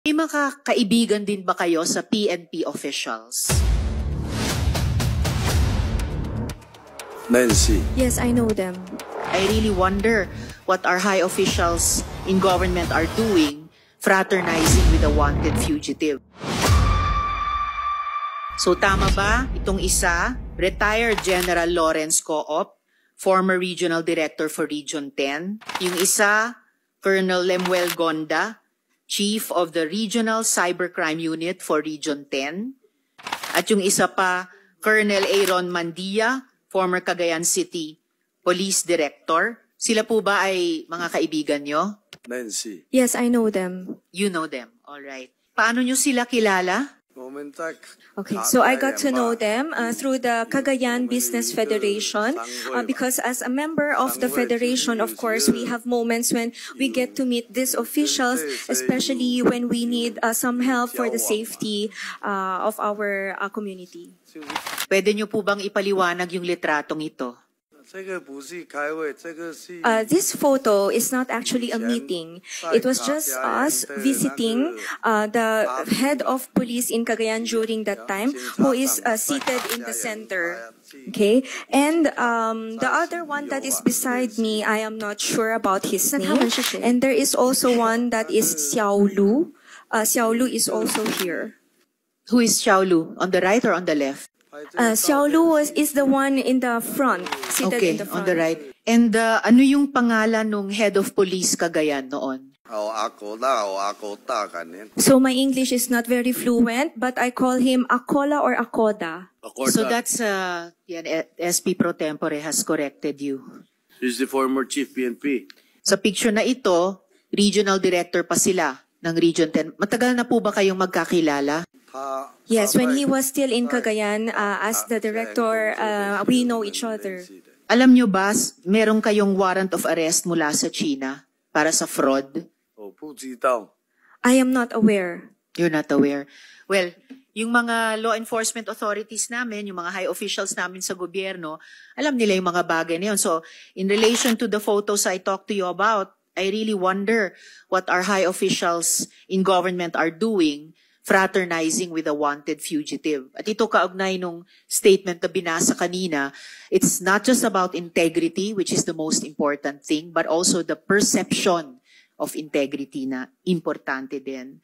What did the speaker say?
May mga kaibigan din ba kayo sa PNP officials? Nancy. Yes, I know them. I really wonder what our high officials in government are doing, fraternizing with a wanted fugitive. So tama ba itong isa, retired General Lawrence Coop, former regional director for Region 10. Yung isa, Colonel Lemuel Gonda, chief of the Regional Cybercrime Unit for Region 10. At yung isa pa, Colonel Aaron Mandia, former Cagayan City Police Director. Sila po ba ay mga kaibigan nyo? Nancy. Yes, I know them. You know them, all right. Paano nyo sila kilala? Okay, so I got to know them through the Cagayan Business Federation because as a member of the federation, of course, we have moments when we get to meet these officials, especially when we need some help for the safety of our community. Pwede nyo po bang ipaliwanag yung litratong ito? This photo is not actually a meeting. It was just us visiting the head of police in Cagayan during that time, who is seated in the center. Okay, and the other one that is beside me, I am not sure about his name. And there is also one that is Xiao Lu. Xiao Lu is also here. Who is Xiao Lu? On the right or on the left? Xiao Lu is the one in the front, seated Okay, in the front. on the right. And ano yung pangalan nung head of police Cagayan noon? So my English is not very fluent, but I call him Akola or Akoda. So that's, yan, SP Pro Tempore has corrected you. He's the former chief PNP. Sa picture na ito, regional director pa sila ng Region 10. Matagal na po ba kayong magkakilala? Yes, when he was still in Cagayan as the director, we know each other. Alam nyo ba, meron kayong warrant of arrest mula sa China para sa fraud? I am not aware. You're not aware. Well, yung mga law enforcement authorities namin, yung mga high officials namin sa gobyerno, alam nila yung mga bagay na yun. So, in relation to the photos I talked to you about, I really wonder what our high officials in government are doing, fraternizing with a wanted fugitive. At ito kaugnay nung statement na binasa kanina, it's not just about integrity, which is the most important thing, but also the perception of integrity na importante din.